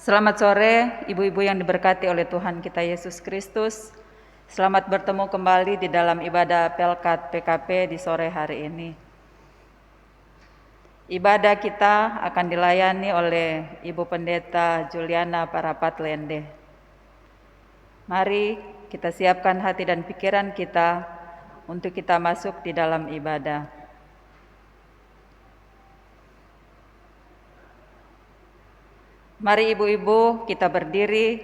Selamat sore, ibu-ibu yang diberkati oleh Tuhan kita Yesus Kristus. Selamat bertemu kembali di dalam ibadah Pelkat PKP di sore hari ini. Ibadah kita akan dilayani oleh Ibu Pendeta Juliana Parapat Lende. Mari kita siapkan hati dan pikiran kita untuk kita masuk di dalam ibadah. Mari ibu-ibu kita berdiri,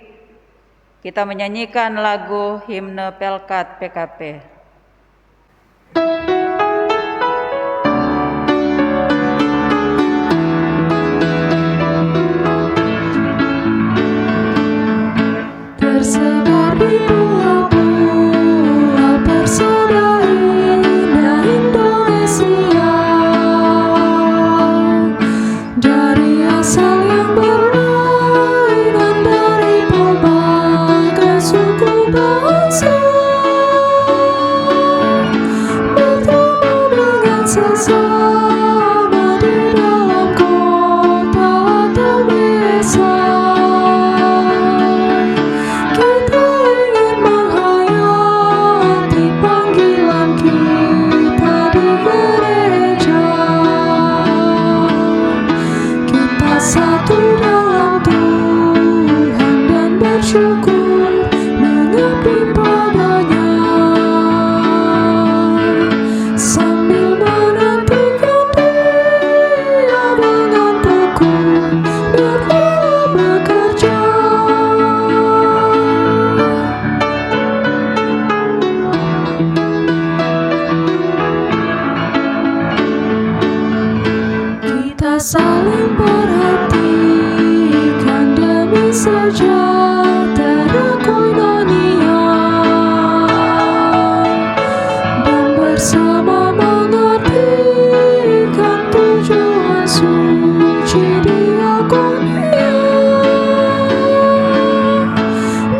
kita menyanyikan lagu himne Pelkat PKP. Tersebar di pulau-pulau persada indah Indonesia, dari asal yang berlainan dari pelbagai suku bangsa, bertemu dengan sesama di dalam kota atau desa. Kita ingin menghayati panggilan kita di gereja. Kita satu dalam Tuhan dan bersyukur mengabdi padanya, sambil menantikan Dia dengan tekun bergerak bekerja. Kita saling perhatikan demi sejahtera koinonia, dan bersama mengartikan tujuan suci diakonia.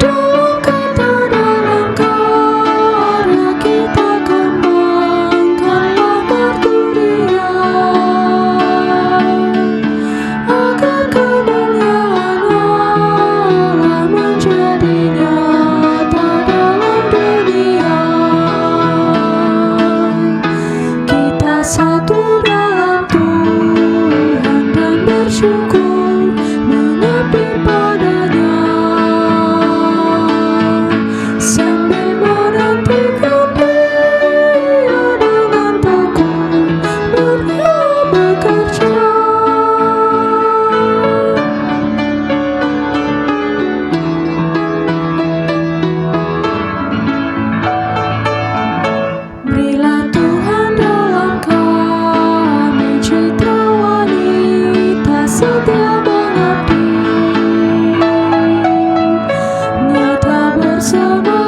Dalam kata, dalam karya kita kembangkanlah marturia, agar kemuliaan Allah menjadi nyata dalam dunia. Kita satu dalam Tuhan dan bersyukur mengabdi padanya, sambil menantikan Dia dengan tekun bergerak bekerja. Berilah Tuhan dalam kami citra wanita setia mengabdi, nyata bersama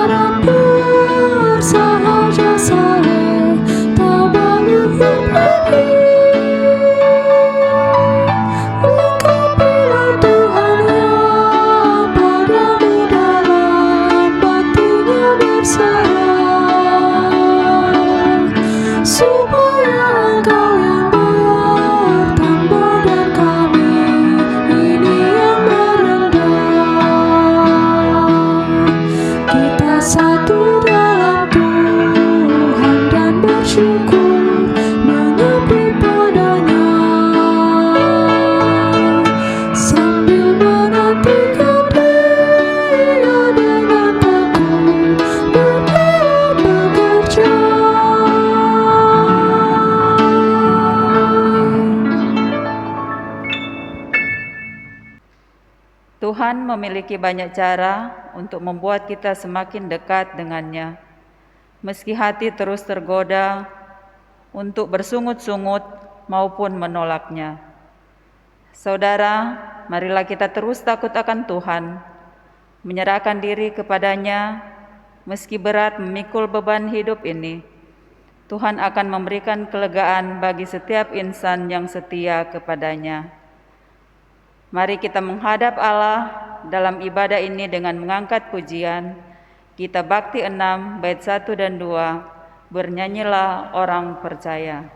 bersahaja saleh, tabayun berbagi. Lengkapilah Tuhan yang padamu dalam baktinya berserah, supaya Engkau yang bertambah dan kami ini yang merendah. Kita satu dalam Tuhan dan bersyukur mengabdi padanya, sambil menantikan Dia dengan tekun bergerak bekerja. Tuhan memiliki banyak cara untuk membuat kita semakin dekat dengannya, meski hati terus tergoda untuk bersungut-sungut maupun menolaknya. Saudara, marilah kita terus takut akan Tuhan, menyerahkan diri kepadanya, meski berat memikul beban hidup ini. Tuhan akan memberikan kelegaan bagi setiap insan yang setia kepadanya. Mari kita menghadap Allah dalam ibadah ini dengan mengangkat pujian. Kita Bakti 6 bait 1 dan 2, bernyanyilah orang percaya.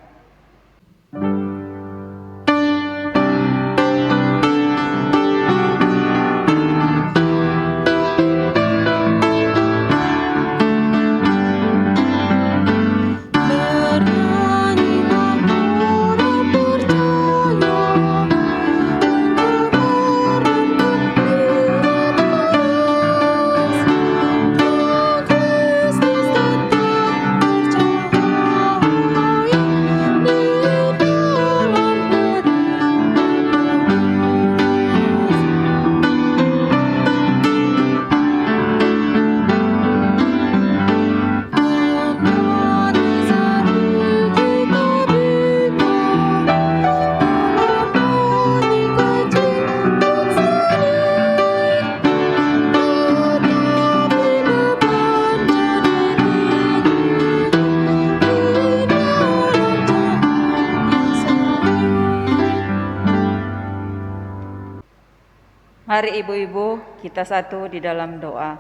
Mari ibu-ibu kita satu di dalam doa.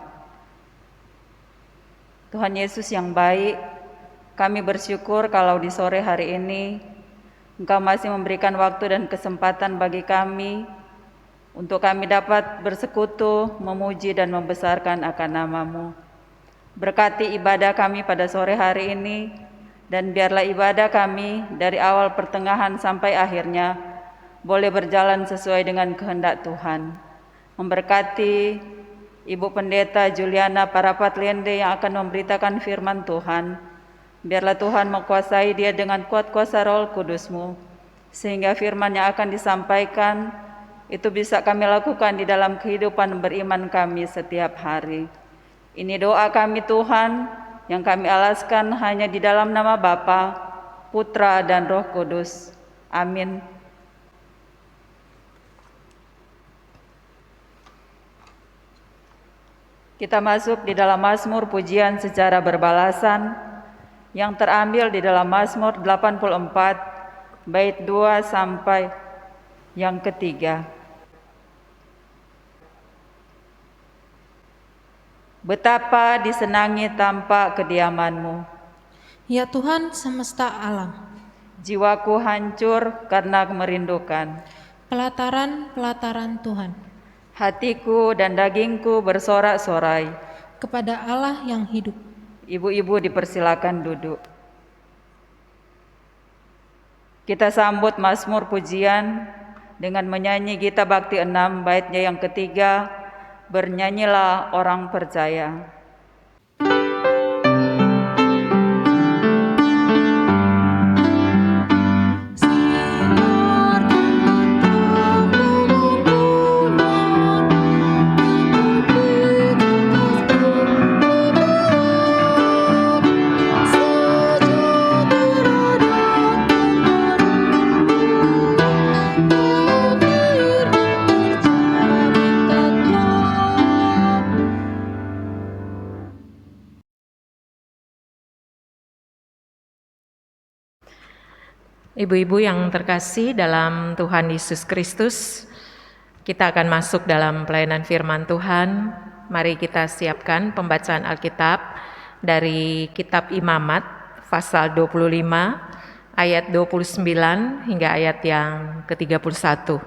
Tuhan Yesus yang baik, kami bersyukur kalau di sore hari ini Engkau masih memberikan waktu dan kesempatan bagi kami untuk kami dapat bersekutu, memuji dan membesarkan akan nama-Mu. Berkati ibadah kami pada sore hari ini, dan biarlah ibadah kami dari awal pertengahan sampai akhirnya boleh berjalan sesuai dengan kehendak Tuhan. Memberkati Ibu Pendeta Juliana Parapat Lende yang akan memberitakan firman Tuhan. Biarlah Tuhan menguasai dia dengan kuat kuasa Roh Kudus-Mu, sehingga firman yang akan disampaikan itu bisa kami lakukan di dalam kehidupan beriman kami setiap hari. Ini doa kami Tuhan, yang kami alaskan hanya di dalam nama Bapa, Putra, dan Roh Kudus. Amin. Kita masuk di dalam Mazmur pujian secara berbalasan yang terambil di dalam Mazmur 84 bait 2 sampai yang ketiga. Betapa disenangi tampak kediaman-Mu, Ya Tuhan semesta alam, jiwaku hancur karena merindukan. pelataran-pelataran Tuhan, Hatiku dan dagingku bersorak-sorai. kepada Allah yang hidup. Ibu-ibu dipersilakan duduk. Kita sambut Mazmur pujian dengan menyanyi Gita Bakti 6 baitnya yang ketiga, Bernyanyilah Orang Percaya. Ibu-ibu yang terkasih dalam Tuhan Yesus Kristus, kita akan masuk dalam pelayanan firman Tuhan. Mari kita siapkan pembacaan Alkitab dari kitab Imamat pasal 25 ayat 29 hingga ayat yang ke-31.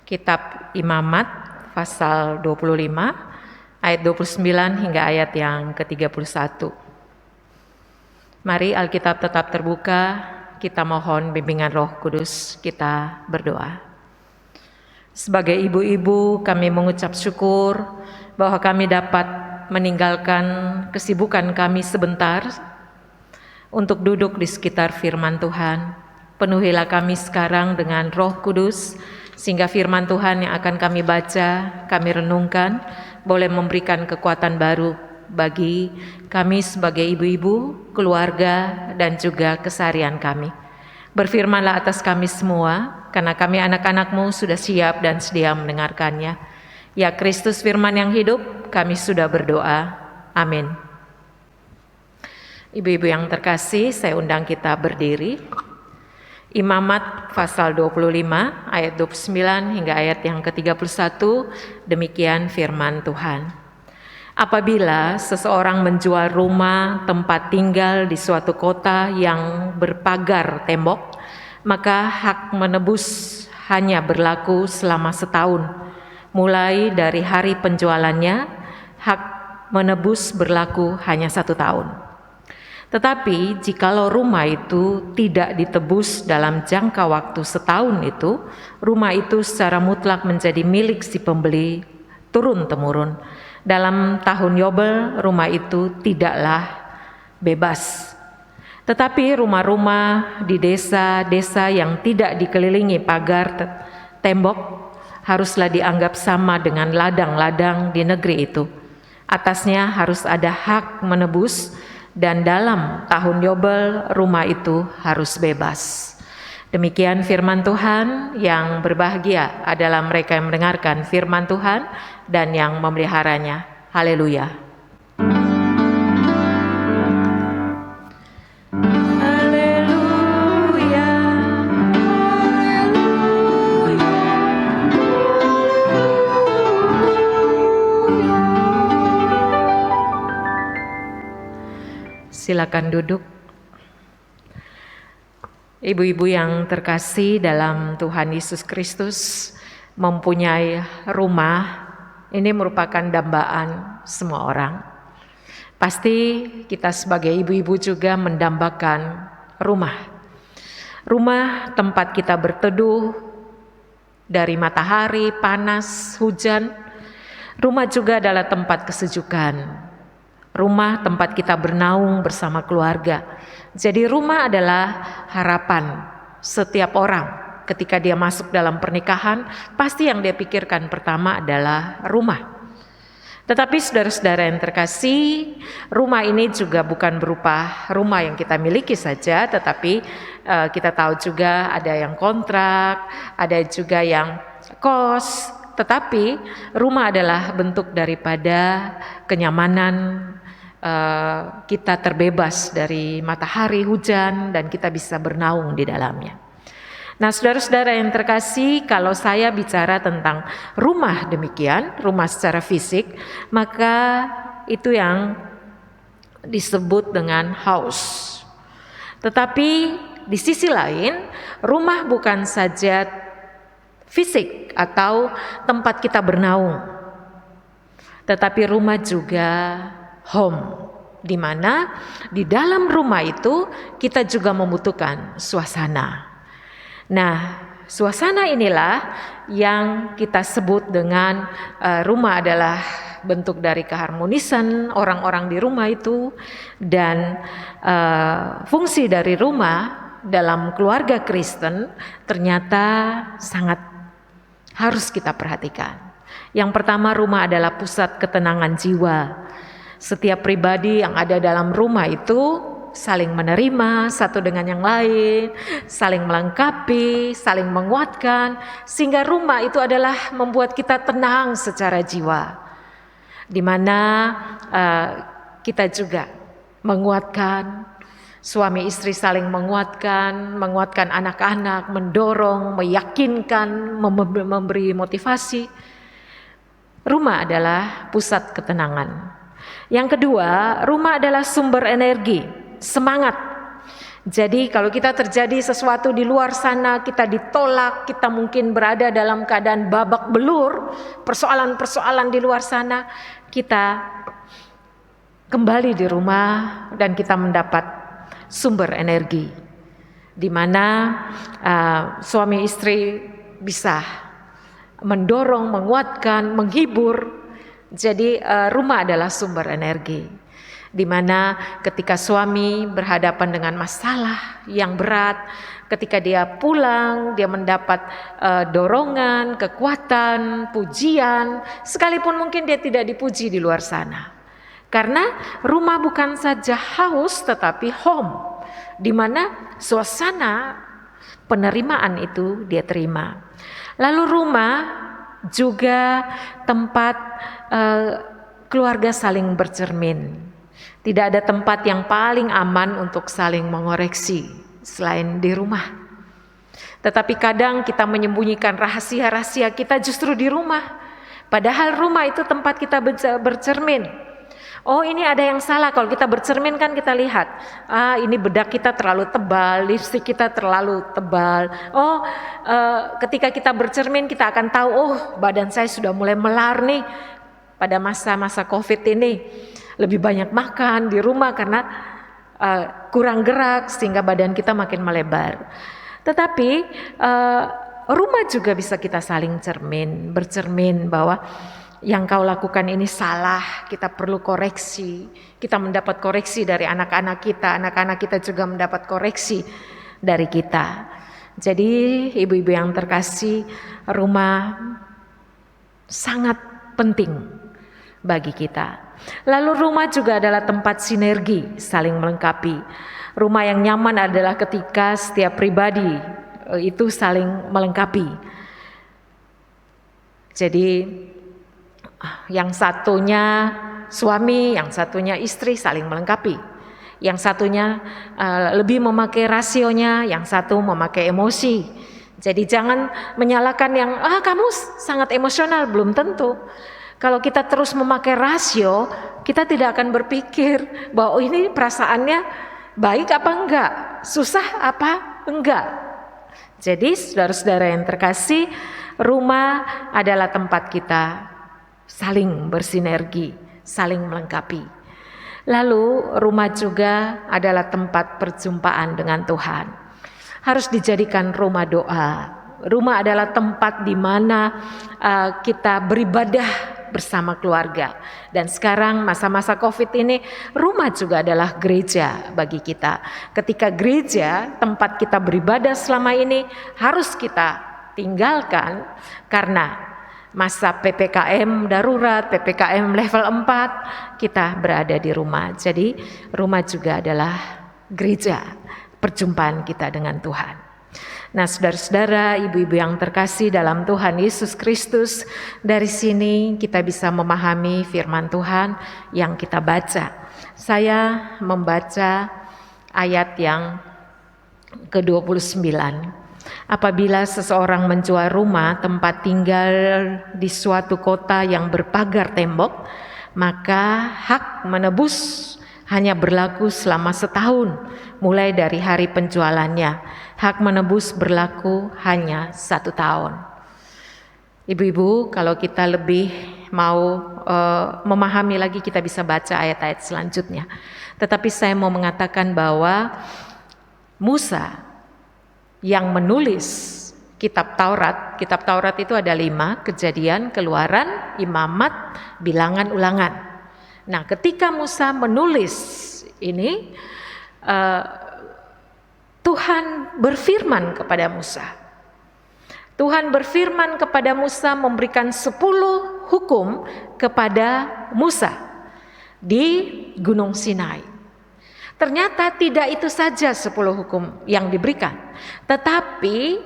Kitab Imamat pasal 25 ayat 29 hingga ayat yang ke-31. Mari Alkitab tetap terbuka. Kita mohon bimbingan Roh Kudus, kita berdoa. Sebagai ibu-ibu kami mengucap syukur bahwa kami dapat meninggalkan kesibukan kami sebentar untuk duduk di sekitar firman Tuhan. Penuhilah kami sekarang dengan Roh Kudus, sehingga firman Tuhan yang akan kami baca, kami renungkan, boleh memberikan kekuatan baru bagi kami sebagai ibu-ibu, keluarga, dan juga keseharian kami. Berfirmanlah atas kami semua, karena kami anak-anak-Mu sudah siap dan sedia mendengarkannya. Ya Kristus firman yang hidup, kami sudah berdoa. Amin. Ibu-ibu yang terkasih, saya undang kita berdiri. Imamat pasal 25 ayat 29 hingga ayat yang ke-31, demikian firman Tuhan. Apabila seseorang menjual rumah tempat tinggal di suatu kota yang berpagar tembok, maka hak menebus hanya berlaku selama setahun. Mulai dari hari penjualannya, hak menebus berlaku hanya 1 tahun. Tetapi jikalau rumah itu tidak ditebus dalam jangka waktu setahun itu, rumah itu secara mutlak menjadi milik si pembeli turun-temurun. Dalam tahun Yobel, rumah itu tidaklah bebas. Tetapi rumah-rumah di desa-desa yang tidak dikelilingi pagar tembok haruslah dianggap sama dengan ladang-ladang di negeri itu. Atasnya harus ada hak menebus, dan dalam tahun Yobel rumah itu harus bebas. Demikian firman Tuhan. Yang berbahagia adalah mereka yang mendengarkan firman Tuhan dan yang memeliharanya. Haleluya. Haleluya. Silakan duduk. Ibu-ibu yang terkasih dalam Tuhan Yesus Kristus, mempunyai rumah ini merupakan dambaan semua orang. Pasti kita sebagai ibu-ibu juga mendambakan rumah. Rumah tempat kita berteduh dari matahari, panas, hujan. Rumah juga adalah tempat kesejukan. Rumah tempat kita bernaung bersama keluarga. Jadi rumah adalah harapan setiap orang. Ketika dia masuk dalam pernikahan, pasti yang dia pikirkan pertama adalah rumah. Tetapi saudara-saudara yang terkasih, rumah ini juga bukan berupa rumah yang kita miliki saja, tetapi kita tahu juga ada yang kontrak, ada juga yang kos. Tetapi rumah adalah bentuk daripada kenyamanan, kita terbebas dari matahari, hujan, dan kita bisa bernaung di dalamnya. Nah, saudara-saudara yang terkasih, kalau saya bicara tentang rumah demikian, rumah secara fisik, maka itu yang disebut dengan house. Tetapi di sisi lain, rumah bukan saja fisik atau tempat kita bernaung, tetapi rumah juga home, di mana di dalam rumah itu kita juga membutuhkan suasana. Nah, suasana inilah yang kita sebut dengan rumah adalah bentuk dari keharmonisan orang-orang di rumah itu, dan fungsi dari rumah dalam keluarga Kristen ternyata sangat harus kita perhatikan. Yang pertama, rumah adalah pusat ketenangan jiwa. Setiap pribadi yang ada dalam rumah itu saling menerima satu dengan yang lain, saling melengkapi, saling menguatkan, sehingga rumah itu adalah membuat kita tenang secara jiwa, di mana kita juga menguatkan, suami istri saling menguatkan anak-anak, mendorong, meyakinkan, memberi motivasi. Rumah adalah pusat ketenangan. Yang kedua, rumah adalah sumber energi, semangat. Jadi kalau kita terjadi sesuatu di luar sana, kita ditolak, kita mungkin berada dalam keadaan babak belur, persoalan-persoalan di luar sana, kita kembali di rumah dan kita mendapat sumber energi, di mana suami istri bisa mendorong, menguatkan, menghibur. Jadi rumah adalah sumber energi, di mana ketika suami berhadapan dengan masalah yang berat, ketika dia pulang, dia mendapat dorongan, kekuatan, pujian, sekalipun mungkin dia tidak dipuji di luar sana. Karena rumah bukan saja house tetapi home, di mana suasana penerimaan itu dia terima. Lalu rumah juga tempat keluarga saling bercermin. Tidak ada tempat yang paling aman untuk saling mengoreksi selain di rumah. Tetapi kadang kita menyembunyikan rahasia-rahasia kita justru di rumah. Padahal rumah itu tempat kita bercermin. Oh, ini ada yang salah. Kalau kita bercermin kan kita lihat, ini bedak kita terlalu tebal, lipstik kita terlalu tebal. Ketika kita bercermin kita akan tahu, oh badan saya sudah mulai melar nih. Pada masa-masa COVID ini lebih banyak makan di rumah karena kurang gerak sehingga badan kita makin melebar. Tetapi rumah juga bisa kita saling bercermin bahwa yang kau lakukan ini salah, kita perlu koreksi. Kita mendapat koreksi dari anak-anak kita juga mendapat koreksi dari kita. Jadi ibu-ibu yang terkasih, rumah sangat penting bagi kita. Lalu rumah juga adalah tempat sinergi, saling melengkapi. Rumah yang nyaman adalah ketika setiap pribadi itu saling melengkapi. Jadi yang satunya suami, yang satunya istri saling melengkapi. Yang satunya lebih memakai rasionya, yang satu memakai emosi. Jadi jangan menyalahkan yang kamu sangat emosional, belum tentu. Kalau kita terus memakai rasio, kita tidak akan berpikir bahwa ini perasaannya baik apa enggak, susah apa enggak. Jadi saudara-saudara yang terkasih, rumah adalah tempat kita saling bersinergi, saling melengkapi. Lalu rumah juga adalah tempat perjumpaan dengan Tuhan. Harus dijadikan rumah doa. Rumah adalah tempat di mana kita beribadah bersama keluarga. Dan sekarang masa-masa Covid ini, rumah juga adalah gereja bagi kita. Ketika gereja, tempat kita beribadah selama ini, harus kita tinggalkan karena masa PPKM darurat, PPKM level 4, kita berada di rumah. Jadi rumah juga adalah gereja, perjumpaan kita dengan Tuhan. Nah, saudara-saudara, ibu-ibu yang terkasih dalam Tuhan Yesus Kristus, dari sini kita bisa memahami firman Tuhan yang kita baca. Saya membaca ayat yang ke-29. Apabila seseorang menjual rumah tempat tinggal di suatu kota yang berpagar tembok, maka hak menebus hanya berlaku selama setahun mulai dari hari penjualannya. Hak menebus berlaku hanya 1 tahun. Ibu-ibu, kalau kita lebih mau memahami lagi, kita bisa baca ayat-ayat selanjutnya. Tetapi saya mau mengatakan bahwa Musa yang menulis kitab Taurat itu ada 5, Kejadian, Keluaran, Imamat, Bilangan, Ulangan. Nah, ketika Musa menulis ini, Tuhan berfirman kepada Musa. Tuhan berfirman kepada Musa, memberikan 10 hukum kepada Musa di Gunung Sinai. Ternyata tidak itu saja 10 hukum yang diberikan, tetapi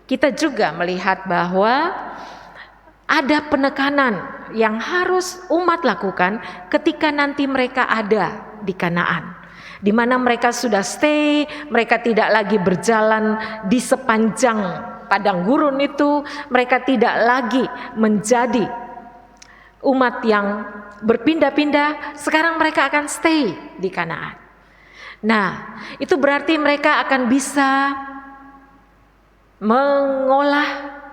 kita juga melihat bahwa ada penekanan yang harus umat lakukan ketika nanti mereka ada di Kanaan, di mana mereka sudah stay, mereka tidak lagi berjalan di sepanjang padang gurun itu, mereka tidak lagi menjadi umat yang berpindah-pindah, sekarang mereka akan stay di Kanaan. Nah, itu berarti mereka akan bisa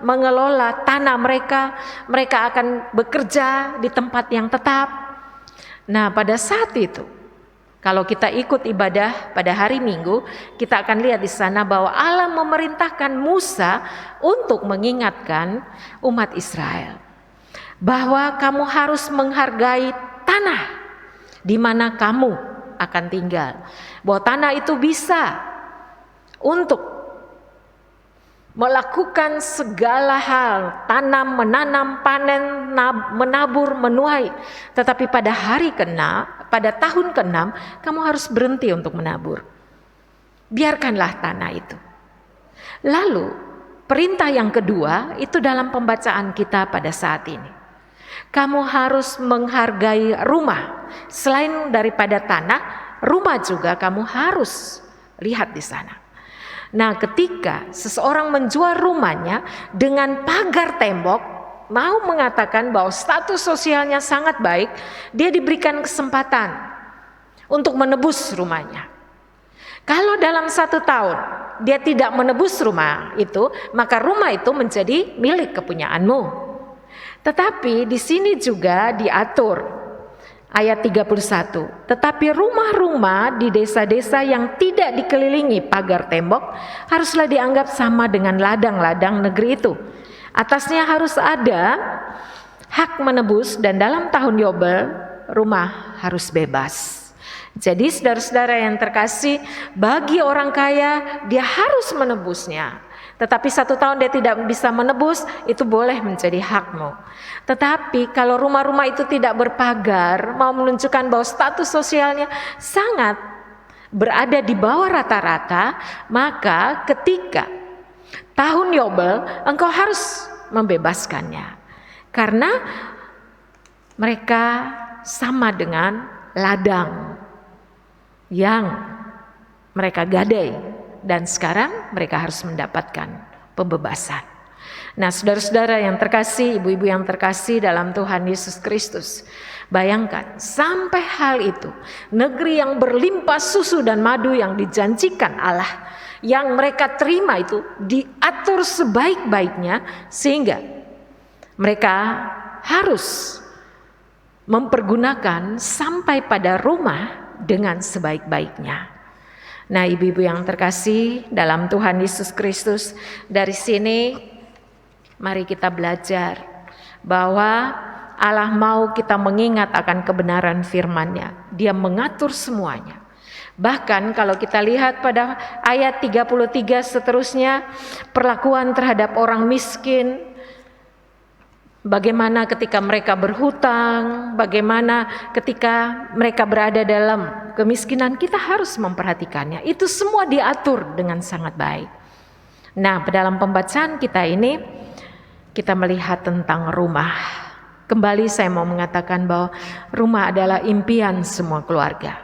mengelola tanah mereka, mereka akan bekerja di tempat yang tetap. Nah, pada saat itu, kalau kita ikut ibadah pada hari Minggu, kita akan lihat di sana bahwa Allah memerintahkan Musa untuk mengingatkan umat Israel bahwa kamu harus menghargai tanah di mana kamu akan tinggal. Bahwa tanah itu bisa untuk melakukan segala hal, tanam, menanam, panen, menabur, menuai. Tetapi pada hari pada tahun ke-6, kamu harus berhenti untuk menabur. Biarkanlah tanah itu. Lalu, perintah yang kedua itu dalam pembacaan kita pada saat ini. Kamu harus menghargai rumah. Selain daripada tanah, rumah juga kamu harus lihat di sana. Nah, ketika seseorang menjual rumahnya dengan pagar tembok, mau mengatakan bahwa status sosialnya sangat baik, dia diberikan kesempatan untuk menebus rumahnya. Kalau dalam 1 tahun dia tidak menebus rumah itu, maka rumah itu menjadi milik kepunyaanmu. Tetapi di sini juga diatur ayat 31. Tetapi rumah-rumah di desa-desa yang tidak dikelilingi pagar tembok haruslah dianggap sama dengan ladang-ladang negeri itu. Atasnya harus ada hak menebus, dan dalam tahun Yobel rumah harus bebas. Jadi saudara-saudara yang terkasih, bagi orang kaya dia harus menebusnya. Tetapi 1 tahun dia tidak bisa menebus, itu boleh menjadi hakmu. Tetapi kalau rumah-rumah itu tidak berpagar, mau menunjukkan bahwa status sosialnya sangat berada di bawah rata-rata, maka ketika tahun Yobel engkau harus membebaskannya. Karena mereka sama dengan ladang yang mereka gadai. Dan sekarang mereka harus mendapatkan pembebasan. Nah, saudara-saudara yang terkasih, ibu-ibu yang terkasih dalam Tuhan Yesus Kristus, bayangkan sampai hal itu, negeri yang berlimpah susu dan madu yang dijanjikan Allah, yang mereka terima itu diatur sebaik-baiknya, sehingga mereka harus mempergunakan sampai pada rumah dengan sebaik-baiknya. Nah, ibu-ibu yang terkasih dalam Tuhan Yesus Kristus, dari sini mari kita belajar bahwa Allah mau kita mengingat akan kebenaran firman-Nya. Dia mengatur semuanya. Bahkan kalau kita lihat pada ayat 33 seterusnya, perlakuan terhadap orang miskin, bagaimana ketika mereka berhutang, bagaimana ketika mereka berada dalam kemiskinan, kita harus memperhatikannya. Itu semua diatur dengan sangat baik. Nah, dalam pembacaan kita ini, kita melihat tentang rumah. Kembali saya mau mengatakan bahwa rumah adalah impian semua keluarga.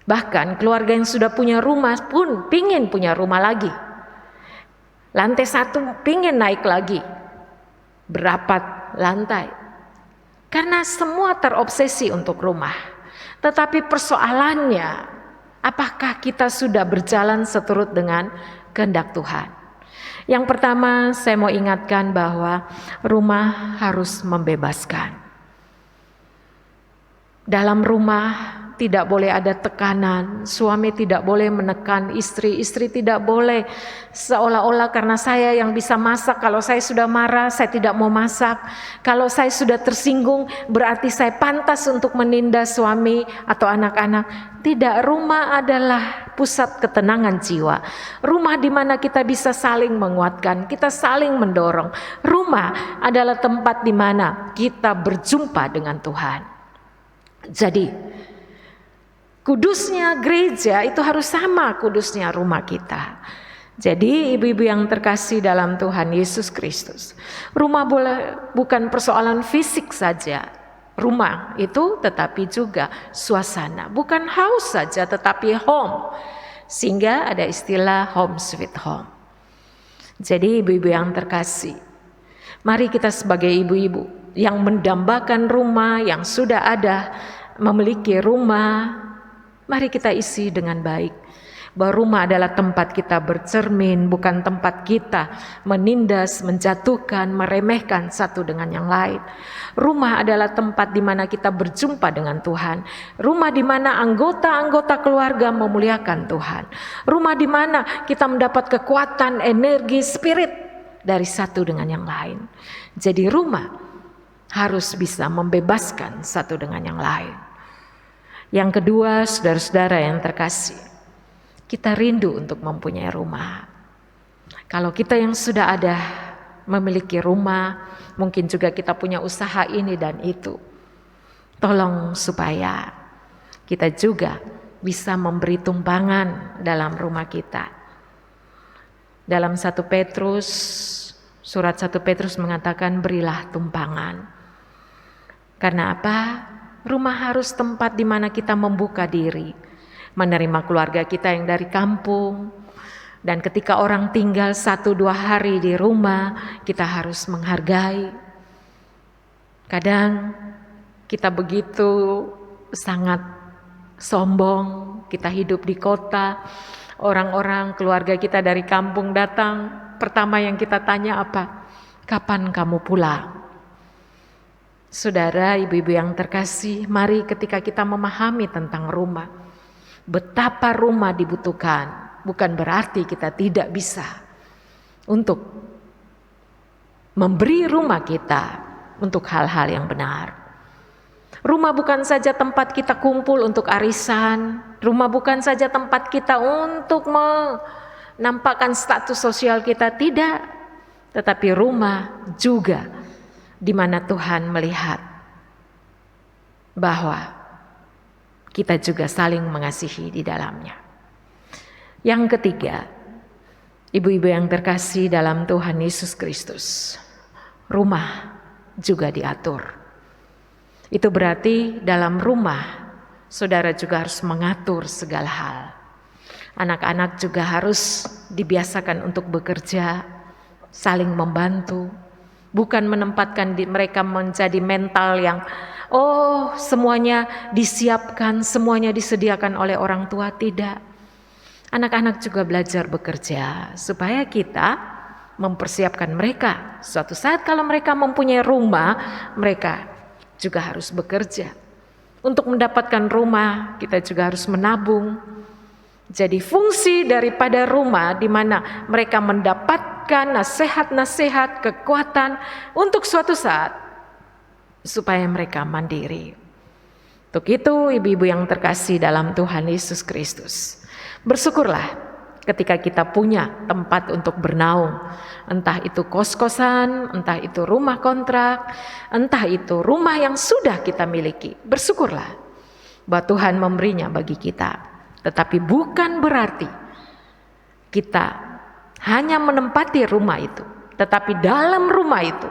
Bahkan keluarga yang sudah punya rumah pun pingin punya rumah lagi. Lantai 1 pingin naik lagi. Berapat lantai. Karena semua terobsesi untuk rumah. Tetapi persoalannya, apakah kita sudah berjalan seturut dengan kehendak Tuhan? Yang pertama, saya mau ingatkan bahwa rumah harus membebaskan. Dalam rumah tidak boleh ada tekanan, suami tidak boleh menekan istri, istri tidak boleh seolah-olah karena saya yang bisa masak, kalau saya sudah marah saya tidak mau masak, kalau saya sudah tersinggung berarti saya pantas untuk menindas suami atau anak-anak. Tidak, rumah adalah pusat ketenangan jiwa. Rumah di mana kita bisa saling menguatkan, kita saling mendorong. Rumah adalah tempat di mana kita berjumpa dengan Tuhan. Jadi kudusnya gereja itu harus sama kudusnya rumah kita. Jadi ibu-ibu yang terkasih dalam Tuhan Yesus Kristus, rumah bukan persoalan fisik saja. Rumah itu tetapi juga suasana, bukan house saja tetapi home. Sehingga ada istilah home sweet home. Jadi ibu-ibu yang terkasih, mari kita sebagai ibu-ibu yang mendambakan rumah, yang sudah ada memiliki rumah, mari kita isi dengan baik. Bahwa rumah adalah tempat kita bercermin, bukan tempat kita menindas, menjatuhkan, meremehkan satu dengan yang lain. Rumah adalah tempat di mana kita berjumpa dengan Tuhan. Rumah di mana anggota-anggota keluarga memuliakan Tuhan. Rumah di mana kita mendapat kekuatan, energi, spirit dari satu dengan yang lain. Jadi rumah harus bisa membebaskan satu dengan yang lain. Yang kedua, saudara-saudara yang terkasih, kita rindu untuk mempunyai rumah. Kalau kita yang sudah ada memiliki rumah, mungkin juga kita punya usaha ini dan itu. Tolong supaya kita juga bisa memberi tumpangan dalam rumah kita. Dalam 1 Petrus, surat 1 Petrus mengatakan berilah tumpangan. Karena apa? Rumah harus tempat di mana kita membuka diri, menerima keluarga kita yang dari kampung, dan ketika orang tinggal 1-2 hari di rumah, kita harus menghargai. Kadang kita begitu sangat sombong, kita hidup di kota, orang-orang keluarga kita dari kampung datang, pertama yang kita tanya apa? Kapan kamu pulang? Saudara, ibu-ibu yang terkasih, mari ketika kita memahami tentang rumah, betapa rumah dibutuhkan, bukan berarti kita tidak bisa untuk memberi rumah kita untuk hal-hal yang benar. Rumah bukan saja tempat kita kumpul untuk arisan, rumah bukan saja tempat kita untuk menampakkan status sosial kita, tidak. Tetapi rumah juga di mana Tuhan melihat bahwa kita juga saling mengasihi di dalamnya. Yang ketiga, ibu-ibu yang terkasih dalam Tuhan Yesus Kristus, rumah juga diatur. Itu berarti dalam rumah, saudara juga harus mengatur segala hal. Anak-anak juga harus dibiasakan untuk bekerja. saling membantu, bukan menempatkan mereka menjadi mental yang semuanya disiapkan, semuanya disediakan oleh orang tua. Tidak. Anak-anak juga belajar bekerja supaya kita mempersiapkan mereka. Suatu saat kalau mereka mempunyai rumah, mereka juga harus bekerja. Untuk mendapatkan rumah, kita juga harus menabung. Jadi fungsi daripada rumah di mana mereka mendapatkan nasihat-nasihat, kekuatan untuk suatu saat supaya mereka mandiri. Untuk itu, ibu-ibu yang terkasih dalam Tuhan Yesus Kristus, bersyukurlah ketika kita punya tempat untuk bernaung. Entah itu kos-kosan, entah itu rumah kontrak, entah itu rumah yang sudah kita miliki. Bersyukurlah bahwa Tuhan memberinya bagi kita. Tetapi bukan berarti kita hanya menempati rumah itu. Tetapi dalam rumah itu,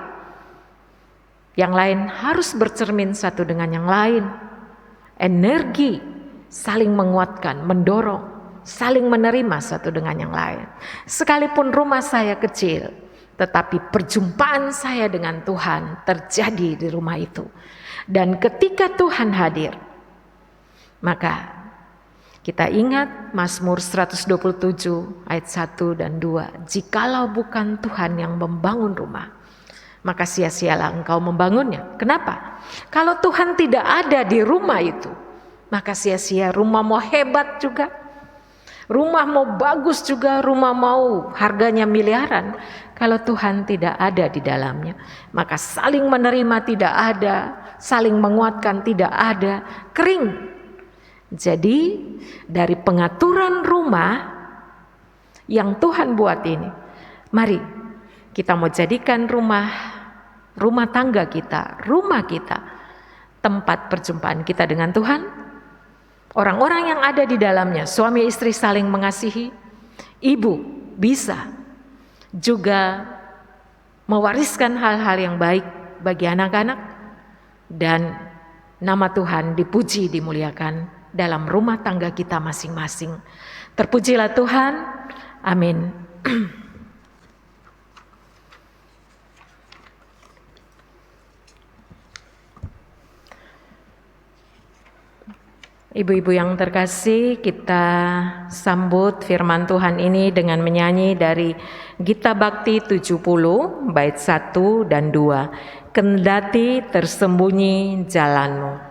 yang lain harus bercermin satu dengan yang lain. Energi saling menguatkan, mendorong, saling menerima satu dengan yang lain. Sekalipun rumah saya kecil, tetapi perjumpaan saya dengan Tuhan terjadi di rumah itu. Dan ketika Tuhan hadir, maka kita ingat Mazmur 127 ayat 1 dan 2. Jikalau bukan Tuhan yang membangun rumah, maka sia-sialah engkau membangunnya. Kenapa? Kalau Tuhan tidak ada di rumah itu, maka sia-sia. Rumah mau hebat juga, rumah mau bagus juga, rumah mau harganya miliaran, kalau Tuhan tidak ada di dalamnya, maka saling menerima tidak ada, saling menguatkan tidak ada, kering. Jadi dari pengaturan rumah yang Tuhan buat ini, mari kita mau jadikan rumah tangga kita, rumah kita, tempat perjumpaan kita dengan Tuhan. Orang-orang yang ada di dalamnya, suami istri saling mengasihi, ibu bisa juga mewariskan hal-hal yang baik bagi anak-anak, dan nama Tuhan dipuji, dimuliakan dalam rumah tangga kita masing-masing. Terpujilah Tuhan. Amin. Ibu-ibu yang terkasih, kita sambut firman Tuhan ini dengan menyanyi dari Gita Bakti 70 bait 1 dan 2. Kendati tersembunyi jalanmu.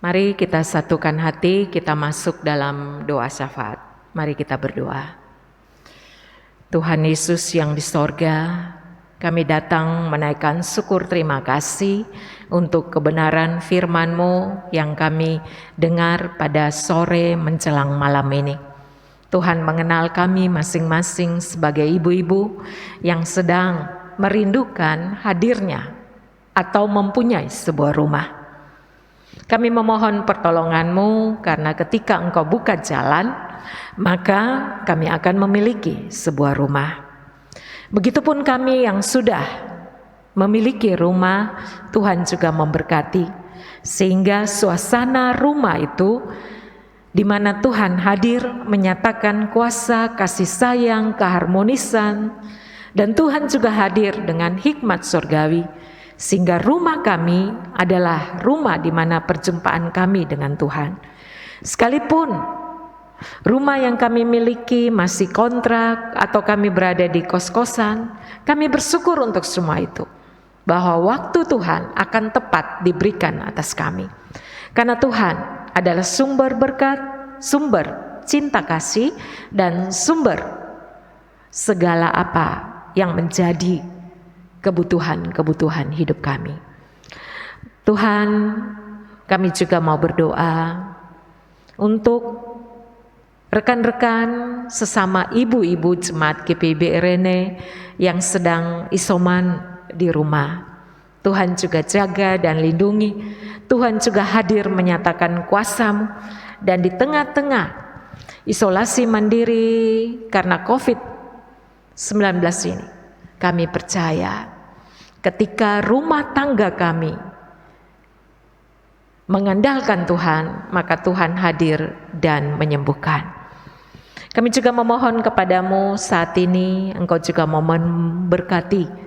Mari kita satukan hati, kita masuk dalam doa syafaat. Mari kita berdoa. Tuhan Yesus yang di sorga, kami datang menaikkan syukur terima kasih untuk kebenaran firman-Mu yang kami dengar pada sore menjelang malam ini. Tuhan mengenal kami masing-masing sebagai ibu-ibu yang sedang merindukan hadirnya atau mempunyai sebuah rumah. Kami memohon pertolongan-Mu karena ketika Engkau buka jalan, maka kami akan memiliki sebuah rumah. Begitupun kami yang sudah memiliki rumah, Tuhan juga memberkati, sehingga suasana rumah itu di mana Tuhan hadir menyatakan kuasa, kasih sayang, keharmonisan, dan Tuhan juga hadir dengan hikmat surgawi, sehingga rumah kami adalah rumah di mana perjumpaan kami dengan Tuhan. Sekalipun rumah yang kami miliki masih kontrak atau kami berada di kos-kosan, kami bersyukur untuk semua itu, bahwa waktu Tuhan akan tepat diberikan atas kami. Karena Tuhan adalah sumber berkat, sumber cinta kasih, dan sumber segala apa yang menjadi kebutuhan-kebutuhan hidup kami. Tuhan, kami juga mau berdoa untuk rekan-rekan sesama ibu-ibu jemaat GPIB Rene yang sedang isoman di rumah. Tuhan juga jaga dan lindungi. Tuhan juga hadir menyatakan kuasa-Mu, dan di tengah-tengah isolasi mandiri karena COVID-19 ini, kami percaya ketika rumah tangga kami mengandalkan Tuhan, maka Tuhan hadir dan menyembuhkan. Kami juga memohon kepadamu saat ini, Engkau juga mau memberkati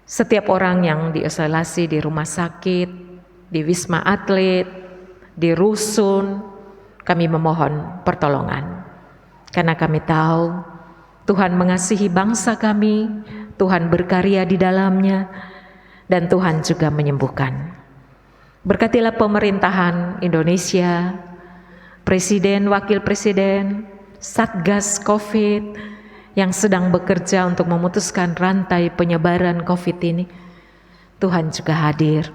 setiap orang yang diisolasi di rumah sakit, di Wisma Atlet, di rusun. Kami memohon pertolongan, karena kami tahu Tuhan mengasihi bangsa kami, Tuhan berkarya di dalamnya, dan Tuhan juga menyembuhkan. Berkatilah pemerintahan Indonesia, Presiden, Wakil Presiden, Satgas COVID yang sedang bekerja untuk memutuskan rantai penyebaran COVID ini. Tuhan juga hadir.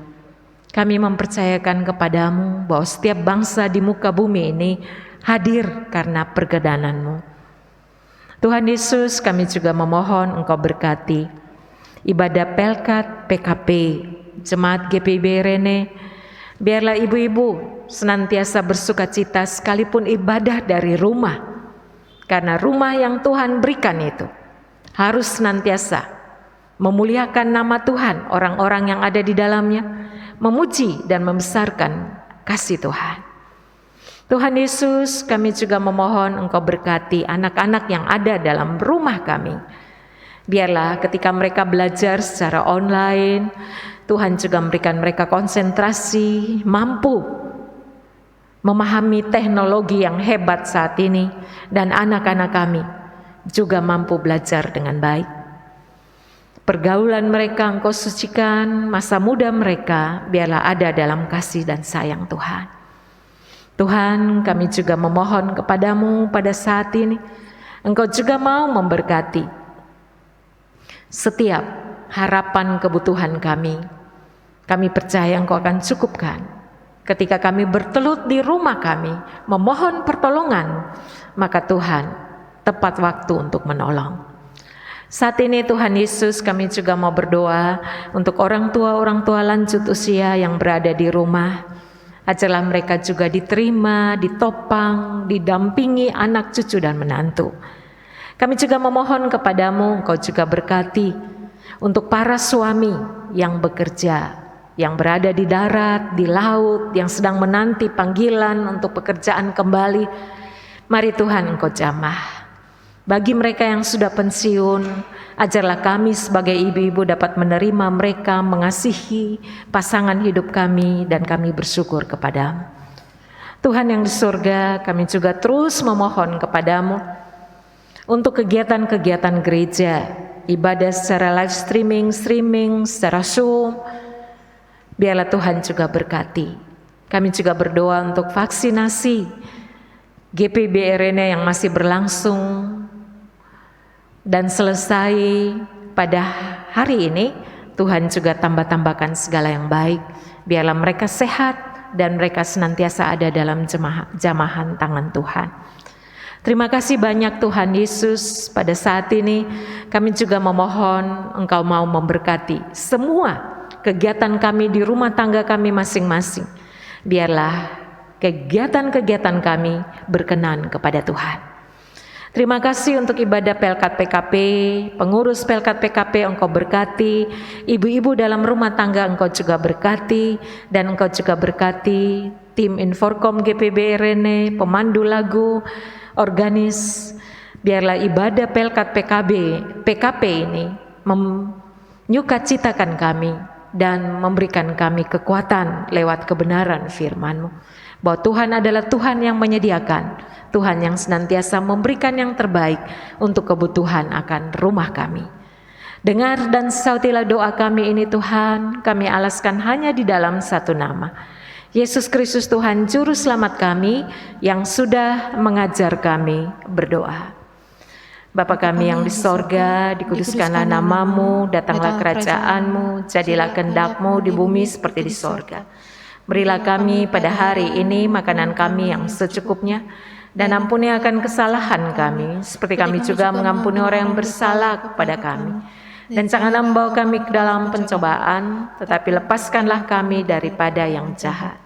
Kami mempercayakan kepadamu bahwa setiap bangsa di muka bumi ini hadir karena perkenan-Mu. Tuhan Yesus, kami juga memohon Engkau berkati ibadah Pelkat PKP Jemaat GPIB Rene. Biarlah ibu-ibu senantiasa bersukacita sekalipun ibadah dari rumah, karena rumah yang Tuhan berikan itu harus senantiasa memuliakan nama Tuhan, orang-orang yang ada di dalamnya memuji dan membesarkan kasih Tuhan. Tuhan Yesus, kami juga memohon Engkau berkati anak-anak yang ada dalam rumah kami. Biarlah ketika mereka belajar secara online, Tuhan juga memberikan mereka konsentrasi, mampu memahami teknologi yang hebat saat ini, dan anak-anak kami juga mampu belajar dengan baik. Pergaulan mereka Engkau sucikan, masa muda mereka biarlah ada dalam kasih dan sayang Tuhan. Tuhan, kami juga memohon kepadamu pada saat ini, Engkau juga mau memberkati setiap harapan kebutuhan kami. Kami percaya Engkau akan cukupkan. Ketika kami bertelut di rumah kami, memohon pertolongan, maka Tuhan tepat waktu untuk menolong. Saat ini Tuhan Yesus, kami juga mau berdoa untuk orang tua lanjut usia yang berada di rumah. Ajarlah mereka juga diterima, ditopang, didampingi anak cucu dan menantu. Kami juga memohon kepadamu, Engkau juga berkati untuk para suami yang bekerja, yang berada di darat, di laut, yang sedang menanti panggilan untuk pekerjaan kembali. Mari Tuhan Engkau jamah. Bagi mereka yang sudah pensiun, ajarlah kami sebagai ibu-ibu dapat menerima mereka, mengasihi pasangan hidup kami, dan kami bersyukur kepadamu. Tuhan yang di surga, kami juga terus memohon kepadamu untuk kegiatan-kegiatan gereja, ibadah secara live streaming, secara Zoom. Biarlah Tuhan juga berkati. Kami juga berdoa untuk vaksinasi GPIB Rene yang masih berlangsung dan selesai pada hari ini. Tuhan juga tambahkan segala yang baik. Biarlah mereka sehat dan mereka senantiasa ada dalam jamahan tangan Tuhan. Terima kasih banyak Tuhan Yesus. Pada saat ini kami juga memohon Engkau mau memberkati semua kegiatan kami di rumah tangga kami masing-masing. Biarlah kegiatan-kegiatan kami berkenan kepada Tuhan. Terima kasih untuk ibadah Pelkat PKP, pengurus Pelkat PKP Engkau berkati, ibu-ibu dalam rumah tangga Engkau juga berkati, dan Engkau juga berkati tim Inforkom GPB Rene, pemandu lagu, organis. Biarlah ibadah Pelkat PKP ini menyukacitakan kami dan memberikan kami kekuatan lewat kebenaran firman-Mu. Bahwa Tuhan adalah Tuhan yang menyediakan, Tuhan yang senantiasa memberikan yang terbaik untuk kebutuhan akan rumah kami. Dengar dan sautilah doa kami ini Tuhan, kami alaskan hanya di dalam satu nama, Yesus Kristus Tuhan Juru Selamat kami yang sudah mengajar kami berdoa. Bapa kami yang di sorga, dikuduskanlah namamu, datanglah kerajaanmu, jadilah kehendak-mu di bumi seperti di sorga. Berilah kami pada hari ini makanan kami yang secukupnya, dan ampuni akan kesalahan kami, seperti kami juga mengampuni orang yang bersalah kepada kami. Dan janganlah membawa kami ke dalam pencobaan, tetapi lepaskanlah kami daripada yang jahat.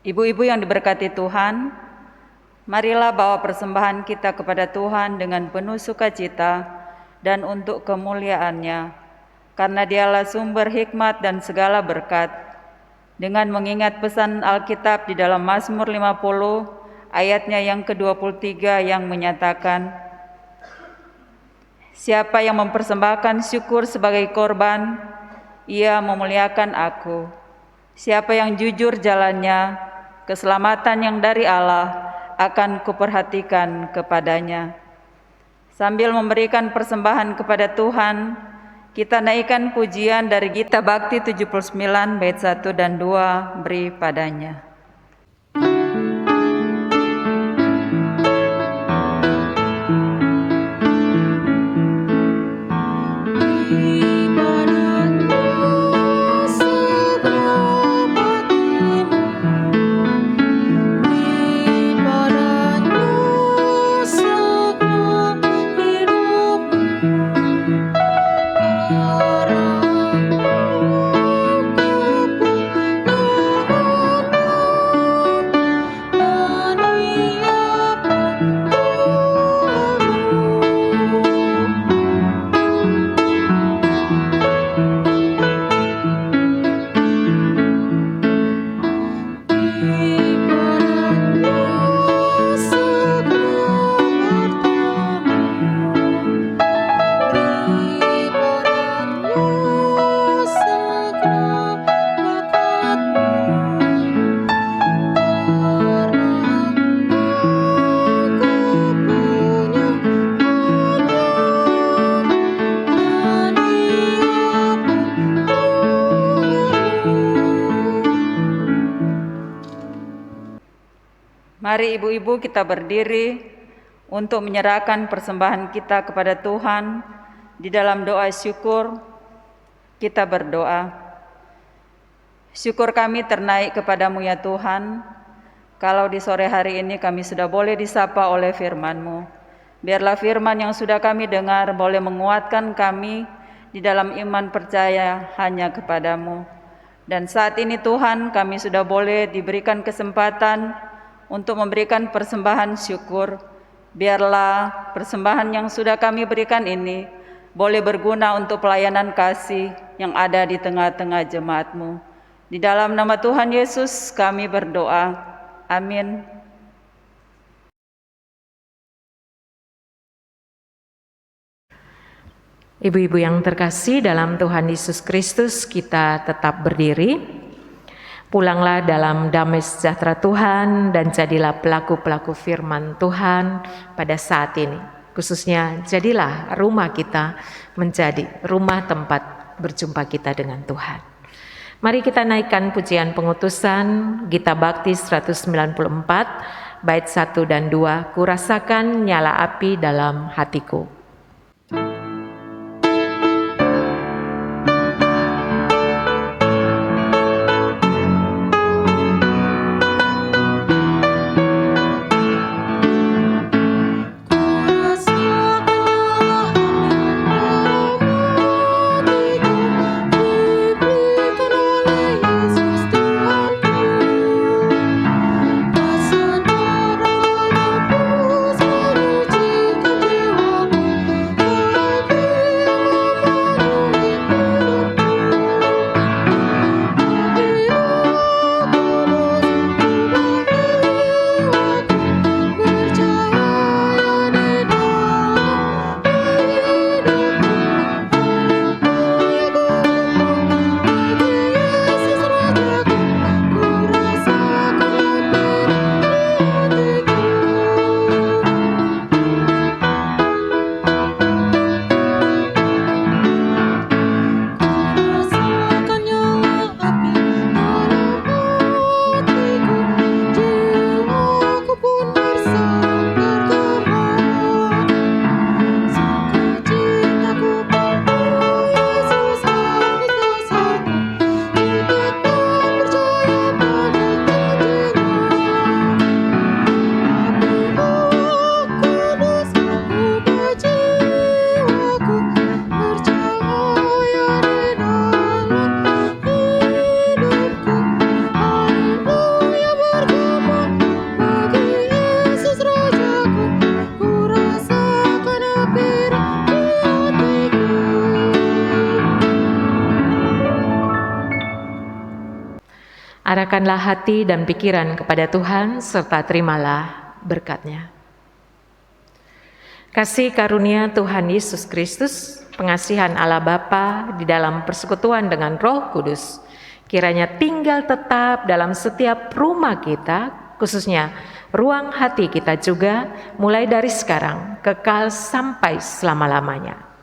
Ibu-ibu yang diberkati Tuhan, marilah bawa persembahan kita kepada Tuhan dengan penuh sukacita dan untuk kemuliaan-Nya, karena Dialah sumber hikmat dan segala berkat. Dengan mengingat pesan Alkitab di dalam Mazmur 50 ayatnya yang ke-23 yang menyatakan, siapa yang mempersembahkan syukur sebagai korban, ia memuliakan aku. Siapa yang jujur jalannya, keselamatan yang dari Allah akan kuperhatikan kepadanya. Sambil memberikan persembahan kepada Tuhan, kita naikkan pujian dari Gita Bakti 79 bait 1 dan 2, beri padanya. Mari ibu-ibu kita berdiri untuk menyerahkan persembahan kita kepada Tuhan. Di dalam doa syukur, kita berdoa. Syukur kami ternaik kepadamu ya Tuhan, kalau di sore hari ini kami sudah boleh disapa oleh firman-Mu. Biarlah firman yang sudah kami dengar boleh menguatkan kami di dalam iman percaya hanya kepadamu. Dan saat ini Tuhan, kami sudah boleh diberikan kesempatan untuk memberikan persembahan syukur. Biarlah persembahan yang sudah kami berikan ini boleh berguna untuk pelayanan kasih yang ada di tengah-tengah jemaat-Mu. Di dalam nama Tuhan Yesus kami berdoa. Amin. Ibu-ibu yang terkasih dalam Tuhan Yesus Kristus, kita tetap berdiri. Pulanglah dalam damai sejahtera Tuhan dan jadilah pelaku-pelaku firman Tuhan pada saat ini. Khususnya jadilah rumah kita menjadi rumah tempat berjumpa kita dengan Tuhan. Mari kita naikkan pujian pengutusan Gita Bakti 194 bait 1 dan 2, Kurasakan nyala api dalam hatiku. Arahkanlah hati dan pikiran kepada Tuhan serta terimalah berkat-Nya. Kasih karunia Tuhan Yesus Kristus, pengasihan Allah Bapa di dalam persekutuan dengan Roh Kudus, kiranya tinggal tetap dalam setiap rumah kita, khususnya ruang hati kita juga, mulai dari sekarang, kekal sampai selama-lamanya.